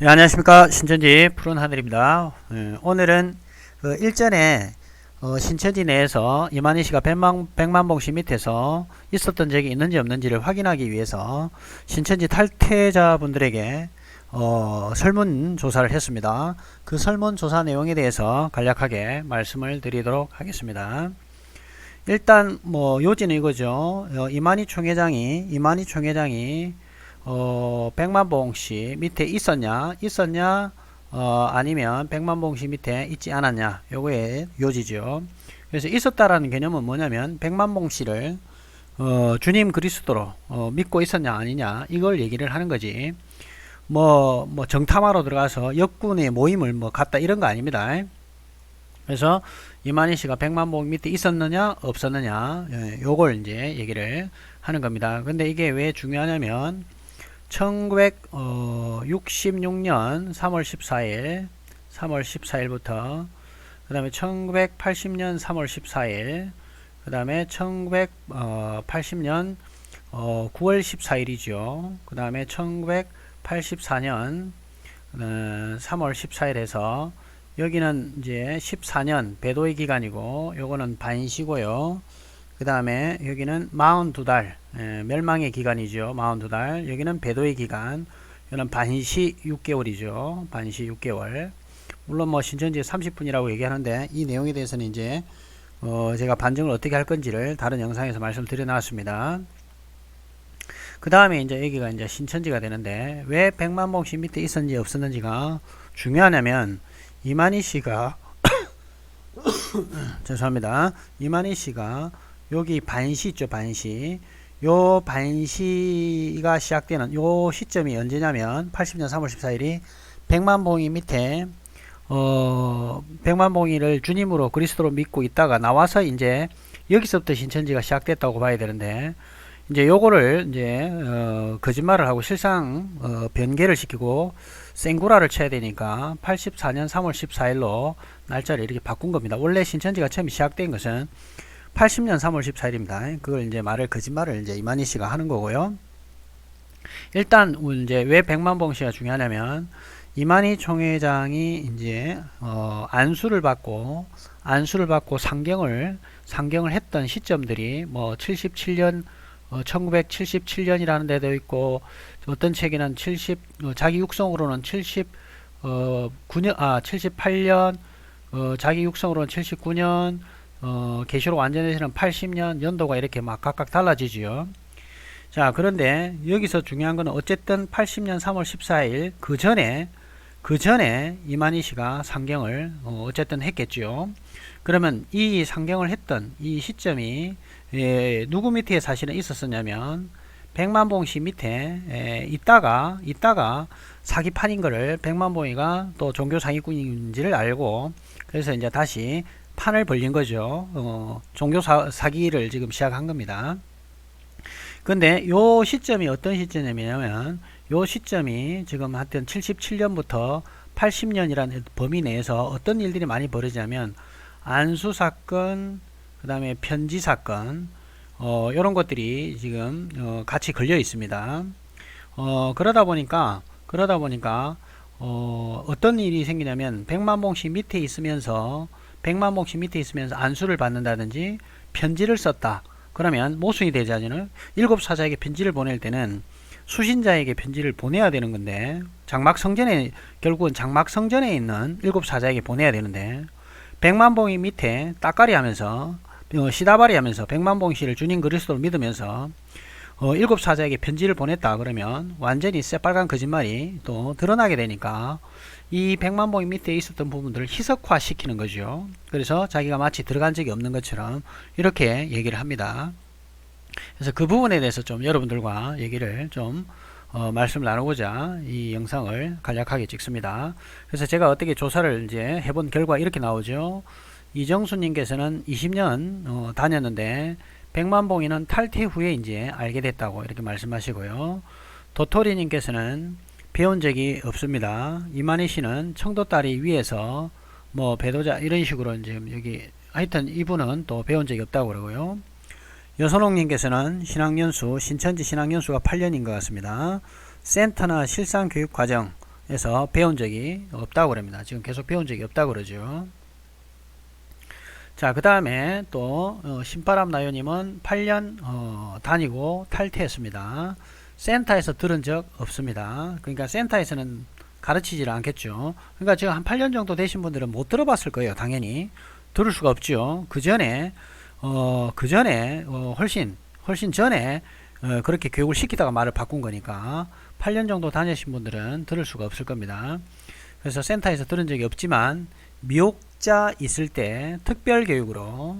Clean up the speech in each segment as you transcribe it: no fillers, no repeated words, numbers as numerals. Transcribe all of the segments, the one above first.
네, 안녕하십니까. 신천지 푸른하늘입니다. 오늘은 일전에 신천지 내에서 이만희 씨가 백만봉씨 밑에서 있었던 적이 있는지 없는지를 확인하기 위해서 신천지 탈퇴자분들에게 설문조사를 했습니다. 그 설문조사 내용에 대해서 간략하게 말씀을 드리도록 하겠습니다. 일단 뭐 요지는 이거죠. 이만희 총회장이 백만봉씨 밑에 있었냐 아니면 백만봉씨 밑에 있지 않았냐, 요거의 요지죠. 그래서 있었다라는 개념은 뭐냐면 백만봉씨를 주님 그리스도로 믿고 있었냐 아니냐, 이걸 얘기를 하는 거지. 뭐 정탐하러 들어가서 역군의 모임을 갖다 이런 거 아닙니다. 그래서 이만희 씨가 백만봉 밑에 있었느냐 없었느냐, 요걸 이제 얘기를 하는 겁니다. 근데 이게 왜 중요하냐면 1966년 3월 14일부터 그 다음에 1980년 3월 14일, 그 다음에 1980년 9월 14일이죠. 그 다음에 1984년 3월 14일에서 여기는 이제 14년 배도의 기간이고, 요거는 반시고요. 그 다음에 여기는 42달 멸망의 기간이죠. 42달. 여기는 배도의 기간. 여기는 반시 6개월이죠. 반시 6개월. 물론 뭐 신천지 30분이라고 얘기하는데 이 내용에 대해서는 이제 제가 반증을 어떻게 할 건지를 다른 영상에서 말씀드려 놨습니다. 그 다음에 이제 여기가 이제 신천지가 되는데, 왜 백만봉씨 밑에 있었는지 없었는지가 중요하냐면, 이만희 씨가 죄송합니다. 이만희 씨가 여기 반시 있죠. 반시. 요 반시가 시작되는 요 시점이 언제냐면 80년 3월 14일이 백만봉이 밑에 백만봉이를 주님으로 그리스도로 믿고 있다가 나와서 이제 여기서부터 신천지가 시작됐다고 봐야 되는데, 이제 요거를 이제 거짓말을 하고 실상 변개를 시키고 생구라를 쳐야 되니까 84년 3월 14일로 날짜를 이렇게 바꾼 겁니다. 원래 신천지가 처음 시작된 것은 80년 3월 14일입니다. 그걸 이제 거짓말을 이제 이만희 씨가 하는 거고요. 일단 이제 왜 백만봉 씨가 중요하냐면, 이만희 총회장이 이제 안수를 받고 상경을 했던 시점들이 뭐 77년 1977년이라는 데도 있고, 어떤 책에는 자기 육성으로는 78년, 자기 육성으로는 79년, 계시록 완전에서는 80년, 연도가 이렇게 막 각각 달라지지요. 자, 그런데 여기서 중요한 거는 어쨌든 80년 3월 14일 그 전에 이만희 씨가 상경을 어쨌든 했겠죠. 그러면 이 상경을 했던 이 시점이 누구 밑에 사실은 있었었냐면 백만봉 씨 밑에 있다가 사기판인 거를 백만봉이가 또 종교 사기꾼인지를 알고, 그래서 이제 다시 판을 벌린 거죠. 종교 사기를 지금 시작한 겁니다. 근데 요 시점이 어떤 시점이냐면, 요 시점이 지금 하여튼 77년부터 80년이라는 범위 내에서 어떤 일들이 많이 벌어지냐면, 안수 사건, 그 다음에 편지 사건, 요런 것들이 지금 같이 걸려 있습니다. 그러다 보니까 어떤 일이 생기냐면, 백만봉씨 밑에 있으면서 안수를 받는다든지 편지를 썼다. 그러면 모순이 되지 않나요? 일곱 사자에게 편지를 보낼 때는 수신자에게 편지를 보내야 되는 건데, 결국은 장막성전에 있는 일곱 사자에게 보내야 되는데, 백만봉이 밑에 따까리 하면서 시다바리 하면서 백만봉 씨를 주님 그리스도로 믿으면서 일곱 사자에게 편지를 보냈다 그러면 완전히 새빨간 거짓말이 또 드러나게 되니까, 이 백만봉이 밑에 있었던 부분들을 희석화 시키는 거죠. 그래서 자기가 마치 들어간 적이 없는 것처럼 이렇게 얘기를 합니다. 그래서 그 부분에 대해서 좀 여러분들과 얘기를 좀 말씀을 나누고자 이 영상을 간략하게 찍습니다. 그래서 제가 어떻게 조사를 이제 해본 결과 이렇게 나오죠. 이정수님께서는 20년 다녔는데 백만봉이는 탈퇴 후에 이제 알게 됐다고 이렇게 말씀하시고요. 도토리님께서는 배운 적이 없습니다. 이만희 씨는 청도다리 위에서 뭐 배도자 이런 식으로 이제 여기 하여튼 이분은 또 배운 적이 없다고 그러고요. 여선홍님께서는 신천지 신학연수가 8년인 것 같습니다. 센터나 실상교육과정 에서 배운 적이 없다고 그럽니다. 지금 계속 배운 적이 없다고 그러죠. 자, 그 다음에 또 신바람 나요님은 8년 다니고 탈퇴했습니다. 센터에서 들은 적 없습니다. 그러니까 센터에서는 가르치질 않겠죠. 그러니까 지금 한 8년 정도 되신 분들은 못 들어봤을 거예요. 당연히 들을 수가 없죠. 그 전에 훨씬 전에 그렇게 교육을 시키다가 말을 바꾼 거니까 8년 정도 다니신 분들은 들을 수가 없을 겁니다. 그래서 센터에서 들은 적이 없지만 미혹자 있을 때 특별교육으로,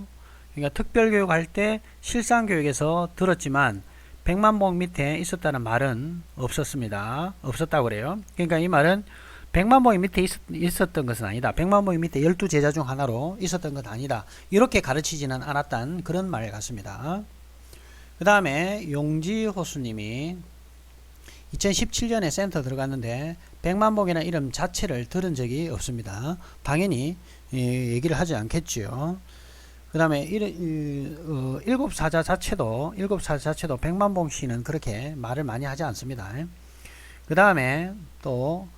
그러니까 특별교육 할 때 실상교육에서 들었지만 100만봉 밑에 있었다는 말은 없었습니다. 없었다고 그래요. 그러니까 이 말은 100만봉이 밑에 있었던 것은 아니다. 100만봉이 밑에 12제자 중 하나로 있었던 것 아니다. 이렇게 가르치지는 않았다는 그런 말 같습니다. 그 다음에 용지호수님이 2017년에 센터 들어갔는데 100만봉이라는 이름 자체를 들은 적이 없습니다. 당연히 얘기를 하지 않겠죠. 그 다음에 일곱사자 자체도 100만봉씨는 그렇게 말을 많이 하지 않습니다. 그 다음에 또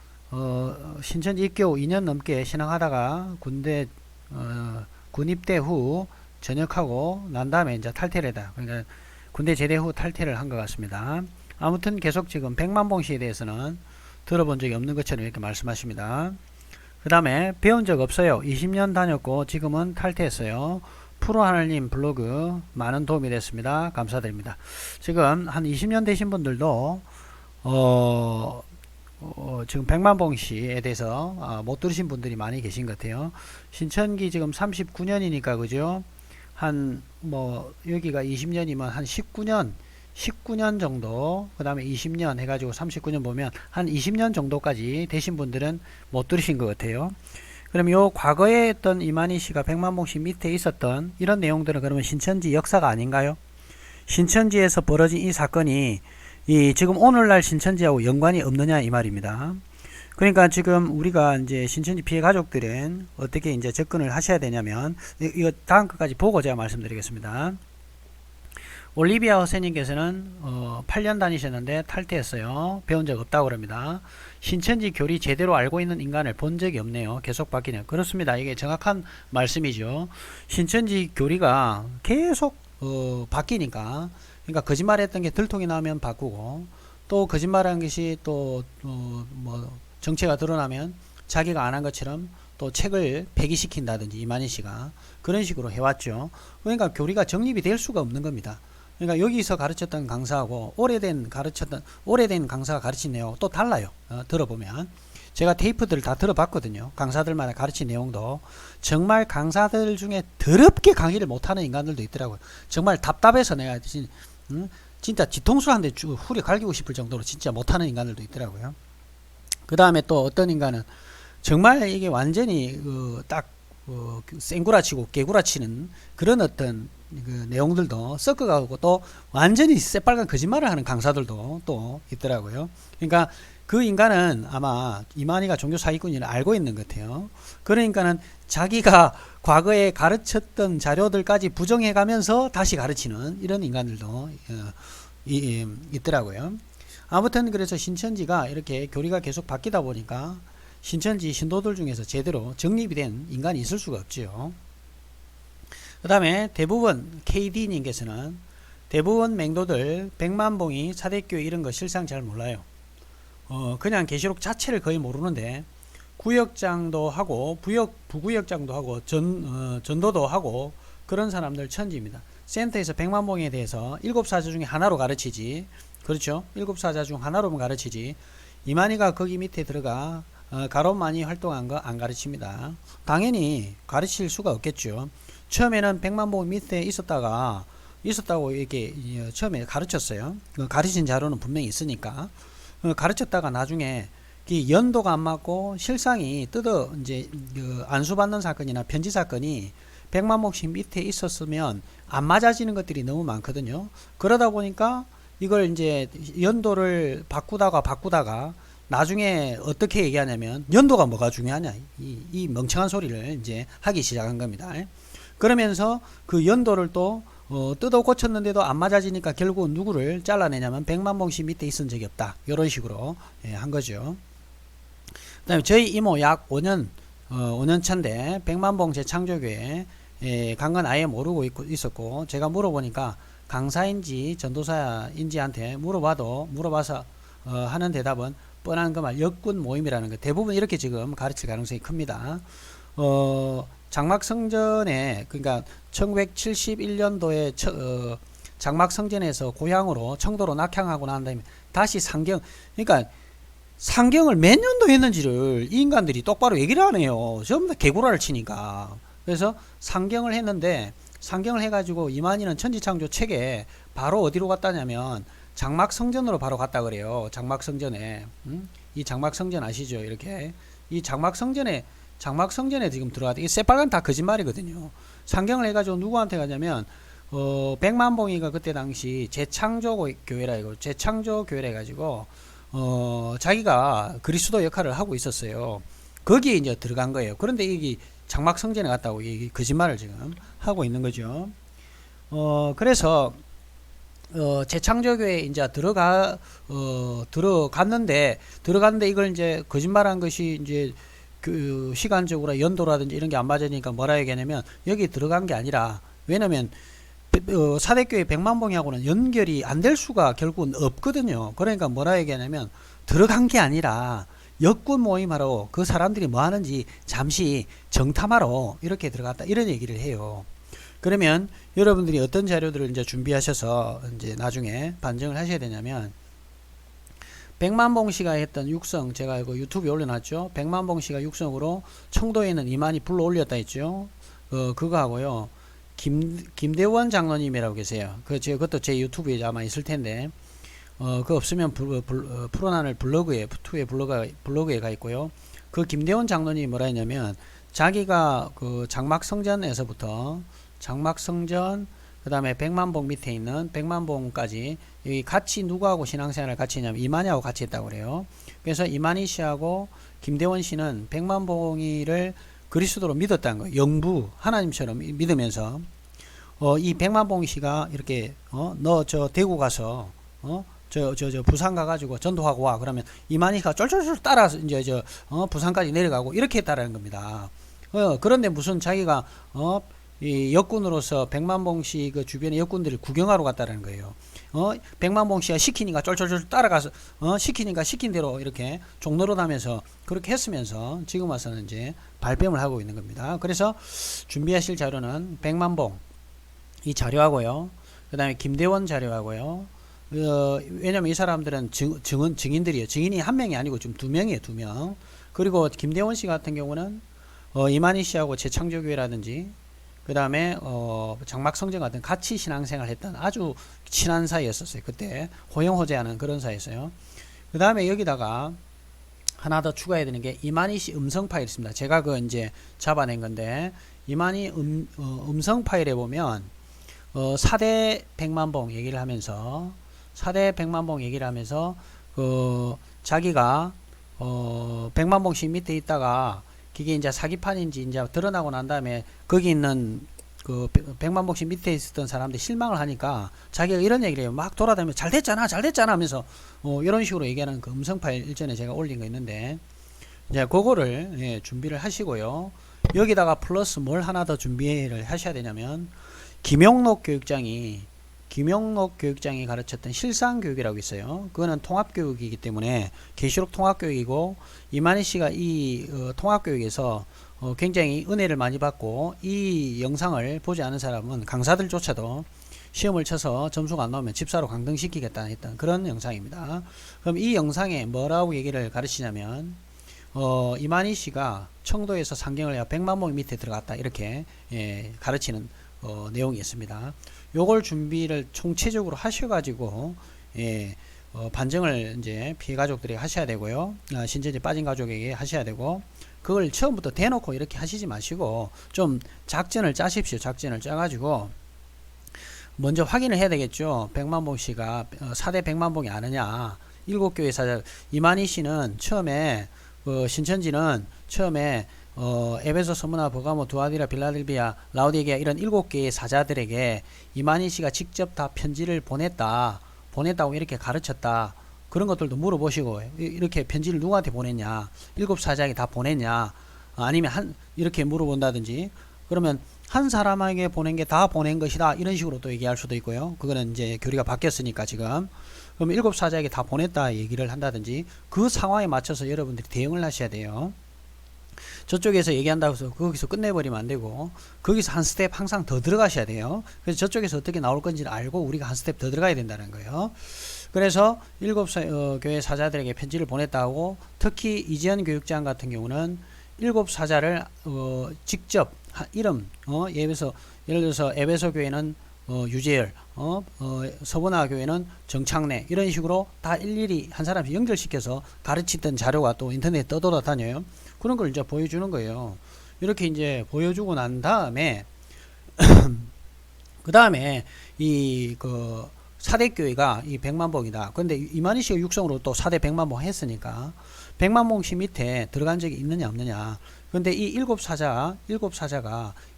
신천지 입교 2년 넘게 신앙하다가 군 입대 후 전역하고 난 다음에 이제 탈퇴를 했다. 그러니까 군대 제대 후 탈퇴를 한 것 같습니다. 아무튼 계속 지금 100만봉씨에 대해서는 들어본 적이 없는 것처럼 이렇게 말씀하십니다. 그 다음에 배운 적 없어요. 20년 다녔고 지금은 탈퇴했어요. 프로하늘님 블로그 많은 도움이 됐습니다. 감사드립니다. 지금 한 20년 되신 분들도 지금 100만봉씨에 대해서 못 들으신 분들이 많이 계신 것 같아요. 신천기 지금 39년이니까 그죠? 여기가 20년이면 한 19년 정도, 그 다음에 20년 해가지고 39년 보면 한 20년 정도까지 되신 분들은 못 들으신 것 같아요. 그럼 요 과거에 했던 이만희 씨가 100만봉씨 밑에 있었던 이런 내용들은 그러면 신천지 역사가 아닌가요? 신천지에서 벌어진 이 사건이 지금 오늘날 신천지하고 연관이 없느냐 이 말입니다. 그러니까 지금 우리가 이제 신천지 피해 가족들은 어떻게 이제 접근을 하셔야 되냐면 이거 다음 것까지 보고 제가 말씀드리겠습니다. 올리비아 허세님께서는 8년 다니셨는데 탈퇴했어요. 배운 적 없다고 그럽니다. 신천지 교리 제대로 알고 있는 인간을 본 적이 없네요. 계속 바뀌네요. 그렇습니다. 이게 정확한 말씀이죠. 신천지 교리가 계속 바뀌니까, 그러니까 거짓말했던 게 들통이 나면 바꾸고, 또 거짓말한 것이 또 정체가 드러나면 자기가 안 한 것처럼 또 책을 폐기시킨다든지 이만희 씨가 그런 식으로 해왔죠. 그러니까 교리가 정립이 될 수가 없는 겁니다. 그러니까 여기서 가르쳤던 강사하고 오래된 강사가 가르친 내용 또 달라요. 들어보면 제가 테이프들을 다 들어봤거든요. 강사들마다 가르친 내용도 정말 강사들 중에 더럽게 강의를 못하는 인간들도 있더라고요. 정말 답답해서 내가 진짜 뒤통수 한 대 후려 갈기고 싶을 정도로 진짜 못하는 인간들도 있더라고요. 그 다음에 또 어떤 인간은 정말 이게 완전히 쌩구라치고 깨구라치는 그런 어떤 그 내용들도 섞어가고 또 완전히 새빨간 거짓말을 하는 강사들도 또 있더라고요. 그러니까 그 인간은 아마 이만희가 종교 사기꾼을 알고 있는 것 같아요. 그러니까는 자기가 과거에 가르쳤던 자료들까지 부정해 가면서 다시 가르치는 이런 인간들도 있더라고요. 아무튼 그래서 신천지가 이렇게 교리가 계속 바뀌다 보니까 신천지 신도들 중에서 제대로 정립이 된 인간이 있을 수가 없지요. 그 다음에 대부분 KD님께서는 대부분 맹도들 100만봉이 사대교회 이런 거 실상 잘 몰라요. 그냥 계시록 자체를 거의 모르는데 구역장도 하고 부구역장도 하고 전도도 하고 그런 사람들 천지입니다. 센터에서 100만봉에 대해서 7사자 중에 하나로 가르치지, 그렇죠? 7사자 중 하나로만 가르치지 이만희가 거기 밑에 들어가 가로만이 활동한 거 안 가르칩니다. 당연히 가르칠 수가 없겠죠. 처음에는 100만봉 밑에 있었다고 이렇게 처음에 가르쳤어요. 가르친 자료는 분명히 있으니까 가르쳤다가 나중에 연도가 안 맞고 실상이 이제 안수받는 사건이나 편지 사건이 100만봉씩 밑에 있었으면 안 맞아지는 것들이 너무 많거든요. 그러다 보니까 이걸 이제 연도를 바꾸다가 나중에 어떻게 얘기하냐면 연도가 뭐가 중요하냐 이 멍청한 소리를 이제 하기 시작한 겁니다. 그러면서 그 연도를 또 뜯어 고쳤는데도 안 맞아지니까 결국 누구를 잘라내냐면 100만봉씨 밑에 있은 적이 없다 이런 식으로 한 거죠. 그다음에 저희 이모 약 5년 5년 차인데 백만봉 재창조교회 간 건 아예 모르고 있었고, 제가 물어보니까 강사인지 전도사인지한테 물어봐서 하는 대답은 뻔한 그 말 역군 모임이라는 거, 대부분 이렇게 지금 가르칠 가능성이 큽니다. 장막성전에, 그러니까 1971년도에 장막성전에서 고향으로 청도로 낙향하고 난 다음에 다시 상경, 그러니까 상경을 몇 년도 했는지를 이 인간들이 똑바로 얘기를 안 해요. 전부 다 개구라를 치니까. 그래서 상경을 했는데, 상경을 해가지고 이만희는 천지창조 책에 바로 어디로 갔다냐면 장막성전으로 바로 갔다 그래요. 장막성전에. 이 장막성전 아시죠? 이렇게 이 장막성전에 지금 들어갔다. 이 새빨간 다 거짓말이거든요. 상경을 해가지고 누구한테 가냐면 백만봉이가 그때 당시 재창조 교회라 이거 재창조 교회라 해가지고 자기가 그리스도 역할을 하고 있었어요. 거기에 이제 들어간 거예요. 그런데 이게 장막성전에 갔다고 이 거짓말을 지금 하고 있는 거죠. 그래서 재창조교회에 이제 들어갔는데 이걸 이제 거짓말한 것이 이제 그 시간적으로 연도라든지 이런 게 안 맞으니까 뭐라 얘기하냐면, 여기 들어간 게 아니라, 왜냐면 사대교회 백만봉이하고는 연결이 안 될 수가 결국은 없거든요. 그러니까 뭐라 얘기하냐면, 들어간 게 아니라 역군 모임하러 그 사람들이 뭐 하는지 잠시 정탐하러 이렇게 들어갔다, 이런 얘기를 해요. 그러면 여러분들이 어떤 자료들을 이제 준비하셔서 이제 나중에 반증을 하셔야 되냐면, 백만봉 씨가 했던 육성, 제가 이거 유튜브에 올려놨죠. 백만봉 씨가 육성으로 청도에 있는 이만희 불러 올렸다 했죠. 그거 하고요. 김대원 장로님이라고 계세요. 그것도 제 유튜브에 아마 있을 텐데, 그거 없으면 프로나늘 블로그에 가 있고요. 그 김대원 장로님이 뭐라 했냐면, 자기가 그 장막성전에서부터 장막성전, 그 다음에 백만봉 밑에 있는 백만봉까지 여기 같이 누구하고 신앙생활을 같이 했냐면 이만희하고 같이 했다고 그래요. 그래서 이만희 씨하고 김대원 씨는 백만봉이를 그리스도로 믿었다는 거예요. 영부 하나님처럼 믿으면서 이 백만봉 씨가 이렇게 너 저 대구 가서 저 부산 가가지고 전도하고 와, 그러면 이만희가 쫄쫄쫄 따라서 이제 부산까지 내려가고 이렇게 했다라는 겁니다. 그런데 무슨 자기가 이 역군으로서 백만봉 씨 그 주변의 역군들을 구경하러 갔다라는 거예요. 백만봉 씨가 시키니까 쫄쫄쫄 따라가서 시키니까 시킨 대로 이렇게 종로로 다면서 그렇게 했으면서 지금 와서는 이제 발뺌을 하고 있는 겁니다. 그래서 준비하실 자료는 백만봉 이 자료하고요. 그 다음에 김대원 자료하고요. 왜냐면 이 사람들은 증인들이에요. 증인이 한 명이 아니고 지금 두 명이에요. 두 명. 그리고 김대원 씨 같은 경우는 이만희 씨하고 재창조교회라든지 그 다음에 장막성전 같은 같이 신앙생활 했던 아주 친한 사이였었어요. 그때 호영호재하는 그런 사이였어요. 그 다음에 여기다가 하나 더 추가해야 되는 게 이만희 씨 음성 파일 있습니다. 제가 그 이제 잡아낸 건데, 이만희 음성 파일에 보면 4대 백만봉 얘기를 하면서 자기가 백만봉 씨 밑에 있다가 그게 이제 사기판인지 이제 드러나고 난 다음에 거기 있는 그 백만봉 씨 밑에 있었던 사람들 실망을 하니까 자기가 이런 얘기를 해요. 막 돌아다니면서 잘 됐잖아 하면서 이런 식으로 얘기하는 그 음성 파일 일전에 제가 올린 거 있는데, 이제 그거를 준비를 하시고요. 여기다가 플러스 뭘 하나 더 준비를 하셔야 되냐면, 김용록 교육장이 가르쳤던 실상교육이라고 있어요. 그거는 통합교육이기 때문에 계시록 통합교육이고, 이만희 씨가 이 통합교육에서 굉장히 은혜를 많이 받고, 이 영상을 보지 않은 사람은 강사들조차도 시험을 쳐서 점수가 안 나오면 집사로 강등시키겠다 했던 그런 영상입니다. 그럼 이 영상에 뭐라고 얘기를 가르치냐면, 이만희 씨가 청도에서 상경을 백만봉 밑에 들어갔다, 이렇게 가르치는 내용이 있습니다. 요걸 준비를 총체적으로 하셔가지고 반증을 이제 피해 가족들이 하셔야 되고요. 신천지 빠진 가족에게 하셔야 되고, 그걸 처음부터 대놓고 이렇게 하시지 마시고 좀 작전을 짜십시오. 작전을 짜가지고 먼저 확인을 해야 되겠죠. 백만봉 씨가 4대 백만봉이 아느냐. 7교회 사자 이만희 씨는 처음에 신천지는 처음에 에베소, 서무나, 버가모, 두아디라, 빌라델비아, 라오디게아 이런 7개의 사자들에게 이만희 씨가 직접 다 편지를 보냈다고 이렇게 가르쳤다. 그런 것들도 물어보시고 이렇게 편지를 누구한테 보냈냐, 7사자에게 다 보냈냐, 아니면 이렇게 물어본다든지, 그러면 한 사람에게 보낸 게 다 보낸 것이다 이런 식으로 또 얘기할 수도 있고요. 그거는 이제 교리가 바뀌었으니까 지금. 그럼 7사자에게 다 보냈다 얘기를 한다든지, 그 상황에 맞춰서 여러분들이 대응을 하셔야 돼요. 저쪽에서 얘기한다고 해서 거기서 끝내버리면 안 되고, 거기서 한 스텝 항상 더 들어가셔야 돼요. 그래서 저쪽에서 어떻게 나올 건지를 알고 우리가 한 스텝 더 들어가야 된다는 거예요. 그래서 교회 사자들에게 편지를 보냈다고, 특히 이지연 교육장 같은 경우는 7사자를 직접 이름, 예를 들어서 에베소 교회는 유재열, 서보나 교회는 정창래, 이런 식으로 다 일일이 한 사람씩 연결시켜서 가르치던 자료가 또 인터넷에 떠돌아다녀요. 그런 걸 이제 보여주는 거예요. 이렇게 이제 보여주고 난 다음에 그 다음에 그 사대교회가 이 백만봉이다. 근데 이만희 씨가 육성으로 또 사대 백만봉 했으니까 백만봉씨 밑에 들어간 적이 있느냐 없느냐. 근데 이 일곱 사자가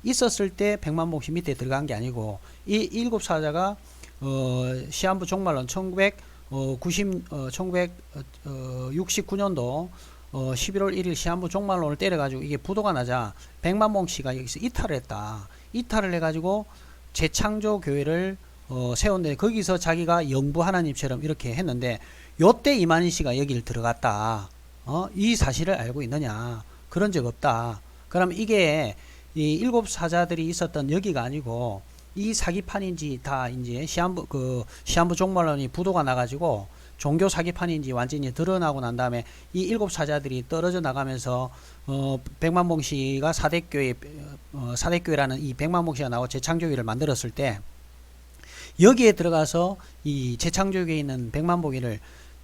있었을 때 백만봉씨 밑에 들어간 게 아니고, 이 일곱 사자가 시한부 종말론 1969년도 11월 1일 시한부 종말론을 때려가지고 이게 부도가 나자 백만봉씨가 여기서 이탈을 했다. 이탈을 해가지고 재창조 교회를 세웠는데, 거기서 자기가 영부 하나님처럼 이렇게 했는데, 요때 이만희 씨가 여기를 들어갔다. 이 사실을 알고 있느냐? 그런 적 없다. 그럼 이게 이 7사자들이 있었던 여기가 아니고, 이 사기판인지 다 이제 시한부 종말론이 부도가 나가지고 종교 사기판인지 완전히 드러나고 난 다음에 이 7사자들이 떨어져 나가면서 백만봉 씨가 사대교회라는 이 백만봉 씨가 나와 재창조교회를 만들었을 때, 여기에 들어가서 이 재창조교회에 있는 백만봉이를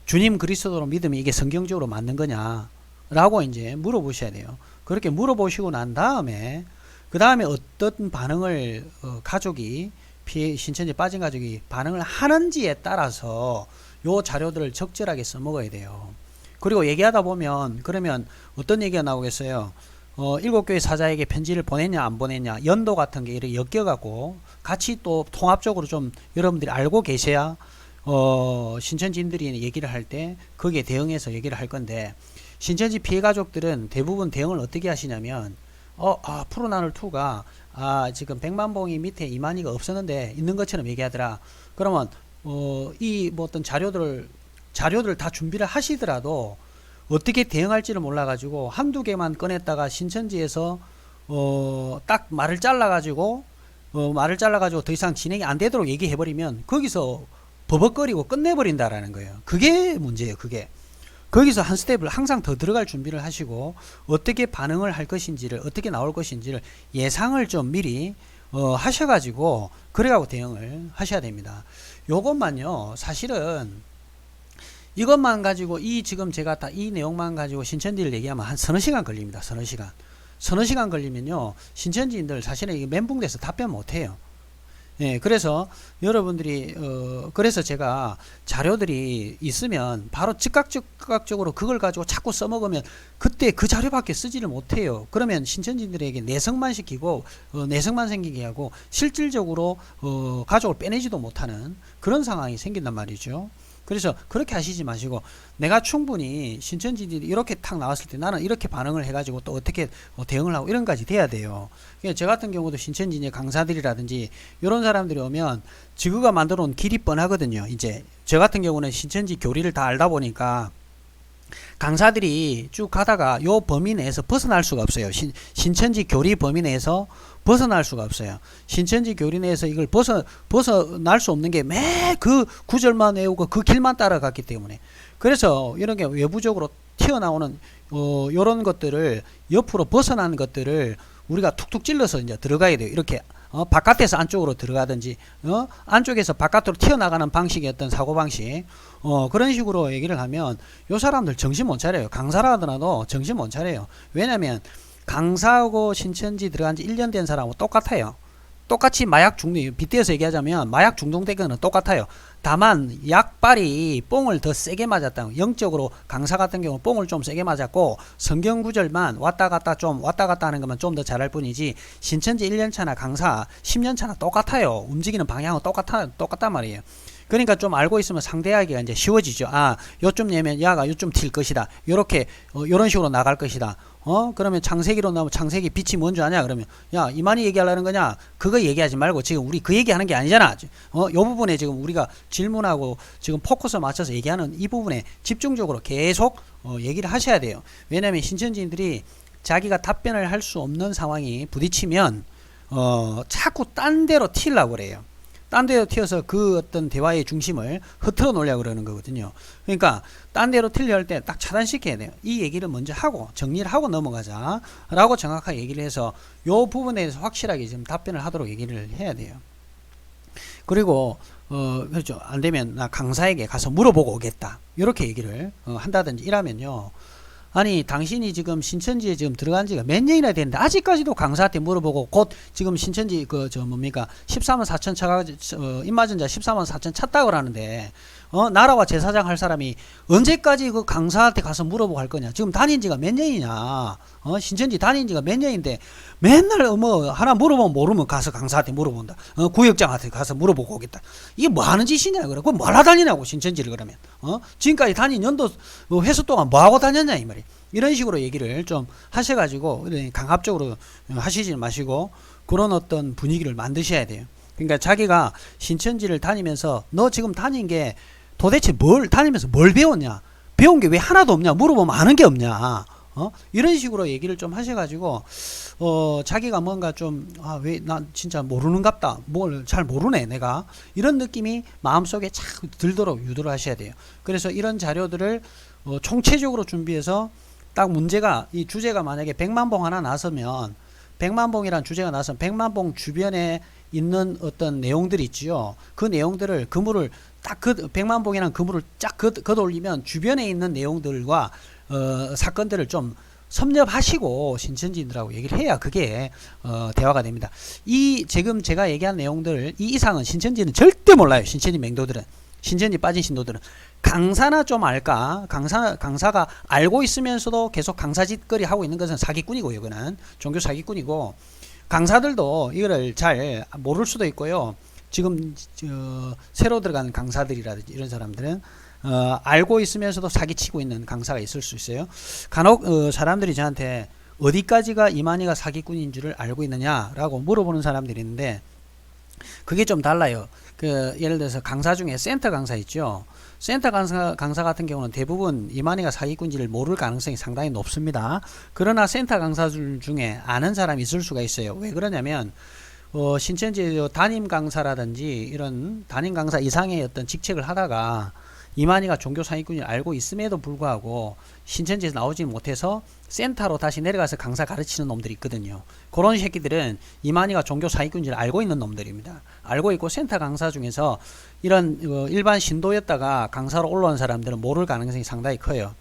주님 그리스도로 믿으면 이게 성경적으로 맞는 거냐 라고 이제 물어보셔야 돼요. 그렇게 물어보시고 난 다음에 그 다음에 어떤 반응을 가족이 신천지 빠진 가족이 반응을 하는지에 따라서 요 자료들을 적절하게 써먹어야 돼요. 그리고 얘기하다 보면, 그러면 어떤 얘기가 나오겠어요? 7교회 사자에게 편지를 보냈냐 안 보냈냐, 연도 같은 게 이렇게 엮여갖고 같이 또 통합적으로 좀 여러분들이 알고 계셔야 신천지인들이 얘기를 할 때 거기에 대응해서 얘기를 할 건데, 신천지 피해 가족들은 대부분 대응을 어떻게 하시냐면, 푸르나널2가 지금 백만봉이 밑에 이만희가 없었는데 있는 것처럼 얘기하더라. 그러면 이 뭐 어떤 자료들을 다 준비를 하시더라도 어떻게 대응할지를 몰라가지고 한두 개만 꺼냈다가 신천지에서 딱 말을 잘라가지고 더 이상 진행이 안 되도록 얘기해버리면 거기서 버벅거리고 끝내버린다라는 거예요. 그게 문제예요. 그게. 거기서 한 스텝을 항상 더 들어갈 준비를 하시고, 어떻게 반응을 할 것인지를, 어떻게 나올 것인지를 예상을 좀 미리 하셔가지고 그래가고 대응을 하셔야 됩니다. 요것만요, 사실은 이것만 가지고 지금 제가 다 이 내용만 가지고 신천지를 얘기하면 한 서너 시간 걸립니다. 서너 시간 걸리면요, 신천지인들 사실은 이게 멘붕돼서 답변 못해요. 예, 그래서 여러분들이 그래서 제가 자료들이 있으면 바로 즉각적으로 그걸 가지고 자꾸 써먹으면 그때 그 자료밖에 쓰지를 못해요. 그러면 신천지인들에게 내성만 시키고 내성만 생기게 하고 실질적으로 가족을 빼내지도 못하는 그런 상황이 생긴단 말이죠. 그래서 그렇게 하시지 마시고, 내가 충분히 신천지들이 이렇게 탁 나왔을 때 나는 이렇게 반응을 해가지고 또 어떻게 대응을 하고 이런 까지 돼야 돼요. 저 같은 경우도 신천지 강사들이라든지 이런 사람들이 오면 지구가 만들어 놓은 길이 뻔하거든요. 이제 저 같은 경우는 신천지 교리를 다 알다 보니까 강사들이 쭉 가다가 요 범위 내에서 벗어날 수가 없어요. 신천지 교리 범위 내에서 벗어날 수가 없어요. 신천지 교리 내에서 이걸 벗어날 수 없는 게 매 그 구절만 외우고 그 길만 따라갔기 때문에, 그래서 이런 게 외부적으로 튀어나오는 요런 것들을, 옆으로 벗어난 것들을 우리가 툭툭 찔러서 이제 들어가야 돼요. 이렇게 바깥에서 안쪽으로 들어가든지 안쪽에서 바깥으로 튀어나가는 방식의 어떤 사고방식, 그런 식으로 얘기를 하면 요 사람들 정신 못 차려요. 강사라 하더라도 정신 못 차려요. 왜냐면 강사하고 신천지 들어간 지 1년 된 사람하고 똑같아요. 똑같이 마약 중독, 빗대어서 얘기하자면 마약 중독된 거는 똑같아요. 다만 약발이 뽕을 더 세게 맞았다. 영적으로 강사 같은 경우 뽕을 좀 세게 맞았고, 성경 구절만 왔다 갔다 하는 것만 좀 더 잘할 뿐이지, 신천지 1년차나 강사 10년차나 똑같아요. 움직이는 방향은 똑같단 말이에요. 그러니까 좀 알고 있으면 상대하기가 이제 쉬워지죠. 아, 요쯤 예면 야가 요쯤 튈 것이다. 요렇게 요런 식으로 나갈 것이다. 그러면 창세기로 나오면 창세기 빛이 뭔지 아냐? 그러면 야, 이만희 얘기하려는 거냐? 그거 얘기하지 말고 지금 우리 그 얘기하는 게 아니잖아. 요 부분에 지금 우리가 질문하고 지금 포커스 맞춰서 얘기하는 이 부분에 집중적으로 계속 얘기를 하셔야 돼요. 왜냐하면 신천지인들이 자기가 답변을 할 수 없는 상황이 부딪히면 자꾸 딴 데로 튀려고 그래요. 딴 데로 튀어서 그 어떤 대화의 중심을 흐트러 놓으려고 그러는 거거든요. 그러니까 딴 데로 튀려 할 때 딱 차단시켜야 돼요. 이 얘기를 먼저 하고 정리를 하고 넘어가자 라고 정확하게 얘기를 해서 요 부분에 대해서 확실하게 지금 답변을 하도록 얘기를 해야 돼요. 그리고 그렇죠. 안 되면 나 강사에게 가서 물어보고 오겠다. 이렇게 얘기를 한다든지 이러면요. 아니 당신이 지금 신천지에 지금 들어간 지가 몇 년이나 됐는데 아직까지도 강사한테 물어보고 곧 지금 신천지 그 저 뭡니까 14만 4천 차가 입마전자 14만 4천 찼다고 그러는데 나라와 제사장 할 사람이 언제까지 그 강사한테 가서 물어보고 할 거냐. 지금 다닌 지가 몇 년이냐. 신천지 다닌 지가 몇 년인데 맨날 뭐 하나 물어보면 모르면 가서 강사한테 물어본다. 구역장한테 가서 물어보고 오겠다. 이게 뭐 하는 짓이냐. 그래. 그럼 뭐 하러 다니냐고 신천지를 그러면. 지금까지 다닌 연도 회수 동안 뭐 하고 다녔냐 이 말이. 이런 식으로 얘기를 좀 하셔가지고 강압적으로 하시지 마시고 그런 어떤 분위기를 만드셔야 돼요. 그러니까 자기가 신천지를 다니면서 너 지금 다닌 게 도대체 다니면서 뭘 배웠냐? 배운 게 왜 하나도 없냐? 물어보면 아는 게 없냐? 이런 식으로 얘기를 좀 하셔가지고, 자기가 뭔가 좀, 왜, 난 진짜 모르는갑다. 뭘 잘 모르네, 내가. 이런 느낌이 마음속에 착 들도록 유도를 하셔야 돼요. 그래서 이런 자료들을, 총체적으로 준비해서 딱 문제가, 이 주제가 만약에 100만봉 하나 나서면, 100만봉이란 주제가 나서면 100만봉 주변에 있는 어떤 내용들이 있지요. 그 내용들을 그물을 딱 그 100만봉이라는 그물을 쫙 걷어올리면 주변에 있는 내용들과 사건들을 좀 섭렵하시고 신천지인들하고 얘기를 해야 그게 대화가 됩니다. 이 지금 제가 얘기한 내용들 이 이상은 신천지는 절대 몰라요. 신천지 맹도들은 신천지 빠진 신도들은 강사나 좀 알까. 강사가 알고 있으면서도 계속 강사짓거리 하고 있는 것은 사기꾼이고요. 이거는 종교 사기꾼이고 강사들도 이거를 잘 모를 수도 있고요. 지금 새로 들어간 강사들이라든지 이런 사람들은 알고 있으면서도 사기치고 있는 강사가 있을 수 있어요. 간혹 사람들이 저한테 어디까지가 이만희가 사기꾼인 줄을 알고 있느냐라고 물어보는 사람들이 있는데 그게 좀 달라요. 예를 들어서 강사 중에 센터 강사 있죠. 센터 강사 같은 경우는 대부분 이만희가 사기꾼인지를 모를 가능성이 상당히 높습니다. 그러나 센터 강사들 중에 아는 사람이 있을 수가 있어요. 왜 그러냐면 신천지 담임 강사라든지 이런 담임 강사 이상의 어떤 직책을 하다가 이만희가 종교 사기꾼을 알고 있음에도 불구하고 신천지에서 나오지 못해서 센터로 다시 내려가서 강사 가르치는 놈들이 있거든요. 그런 새끼들은 이만희가 종교 사기꾼을 알고 있는 놈들입니다. 알고 있고 센터 강사 중에서 이런 일반 신도였다가 강사로 올라온 사람들은 모를 가능성이 상당히 커요.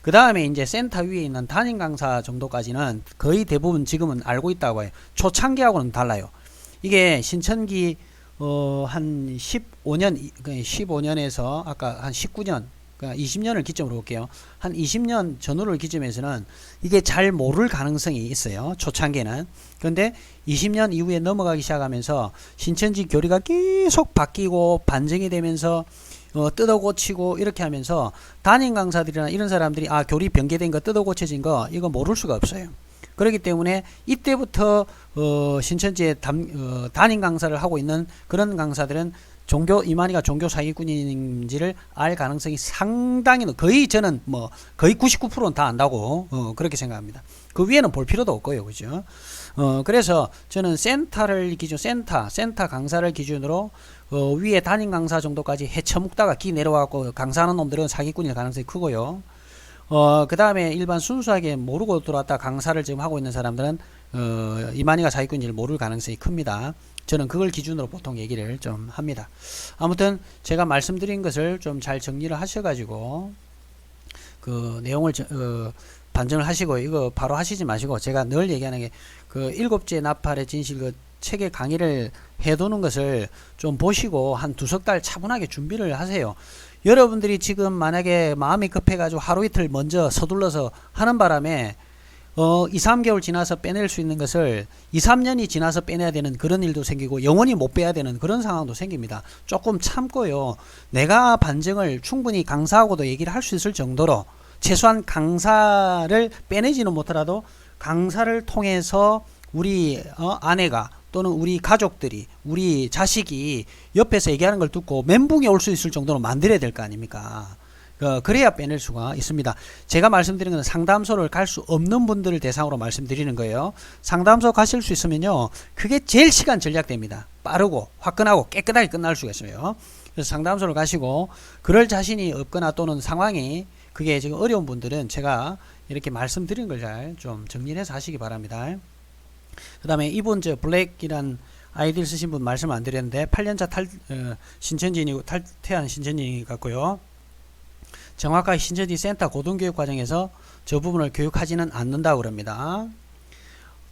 그 다음에 이제 센터 위에 있는 담임 강사 정도까지는 거의 대부분 지금은 알고 있다고 해요. 초창기하고는 달라요. 이게 신천기 한 15년, 15년에서 아까 한 19년, 그러니까 20년을 기점으로 볼게요. 한 20년 전후를 기점에서는 이게 잘 모를 가능성이 있어요. 초창기에는. 그런데 20년 이후에 넘어가기 시작하면서 신천지 교리가 계속 바뀌고 반증이 되면서 뜯어 고치고 이렇게 하면서 담임 강사들이나 이런 사람들이 교리 변개된 거 뜯어 고쳐진 거 이거 모를 수가 없어요. 그렇기 때문에 이때부터 신천지에 담임 강사를 하고 있는 그런 강사들은 이만희가 종교 사기꾼인지를 알 가능성이 상당히 거의 저는 거의 99%는 다 안다고 그렇게 생각합니다. 그 위에는 볼 필요도 없고요. 그죠? 그래서 저는 센터 강사를 기준으로 위에 담임 강사 정도까지 헤쳐먹다가 기 내려와갖고 강사하는 놈들은 사기꾼일 가능성이 크고요. 그 다음에 일반 순수하게 모르고 들어왔다 강사를 지금 하고 있는 사람들은 이만희가 사기꾼인지를 모를 가능성이 큽니다. 저는 그걸 기준으로 보통 얘기를 좀 합니다. 아무튼 제가 말씀드린 것을 좀 잘 정리를 하셔가지고 그 내용을 반증을 하시고 이거 바로 하시지 마시고 제가 늘 얘기하는 게 그 일곱째 나팔의 진실 그 책의 강의를 해두는 것을 좀 보시고 한 두석 달 차분하게 준비를 하세요. 여러분들이 지금 만약에 마음이 급해가지고 하루 이틀 먼저 서둘러서 하는 바람에 2, 3개월 지나서 빼낼 수 있는 것을 2, 3년이 지나서 빼내야 되는 그런 일도 생기고 영원히 못 빼야 되는 그런 상황도 생깁니다. 조금 참고요. 내가 반증을 충분히 강사하고도 얘기를 할 수 있을 정도로 최소한 강사를 빼내지는 못하더라도 강사를 통해서 우리 아내가 또는 우리 가족들이 우리 자식이 옆에서 얘기하는 걸 듣고 멘붕이 올 수 있을 정도로 만들어야 될 거 아닙니까? 그래야 빼낼 수가 있습니다. 제가 말씀드리는 건 상담소를 갈 수 없는 분들을 대상으로 말씀드리는 거예요. 상담소 가실 수 있으면요, 그게 제일 시간 절약됩니다. 빠르고 화끈하고 깨끗하게 끝날 수가 있어요. 그래서 상담소를 가시고 그럴 자신이 없거나 또는 상황이 그게 지금 어려운 분들은 제가 이렇게 말씀드린 걸 잘 좀 정리를 해서 하시기 바랍니다. 그 다음에 이분 블랙이란 아이디를 쓰신 분 말씀 안 드렸는데 8년차 신천지인이고 탈퇴한 신천지인 같고요. 정확하게 신천지 센터 고등교육 과정에서 저 부분을 교육하지는 않는다고 그럽니다.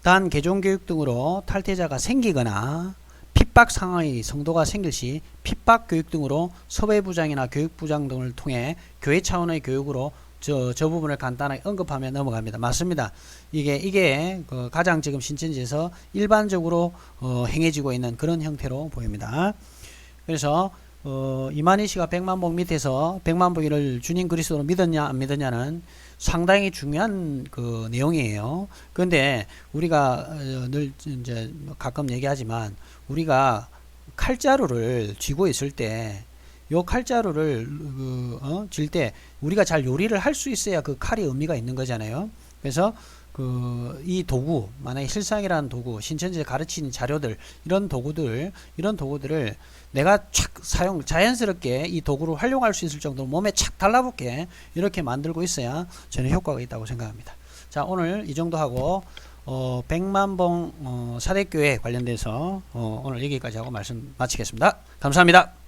단 개종교육 등으로 탈퇴자가 생기거나 핍박 상황의 성도가 생길 시 핍박 교육 등으로 섭외부장이나 교육부장 등을 통해 교회 차원의 교육으로 저 부분을 간단하게 언급하며 넘어갑니다. 맞습니다. 이게 가장 지금 신천지에서 일반적으로 행해지고 있는 그런 형태로 보입니다. 그래서 이만희 씨가 백만복 밑에서 백만복이를 주님 그리스도로 믿었냐 안 믿었냐는 상당히 중요한 그 내용이에요. 그런데 우리가 늘 이제 가끔 얘기하지만 우리가 칼자루를 쥐고 있을 때 요 칼자루를 쥘 때 우리가 잘 요리를 할 수 있어야 그 칼이 의미가 있는 거잖아요. 그래서 이 도구, 만약에 실상이라는 도구, 신천지에 가르치는 자료들, 이런 도구들을 내가 착 자연스럽게 이 도구를 활용할 수 있을 정도로 몸에 착 달라붙게 이렇게 만들고 있어야 저는 효과가 있다고 생각합니다. 자, 오늘 이 정도 하고 백만봉 사대교회 관련돼서 오늘 여기까지 하고 말씀 마치겠습니다. 감사합니다.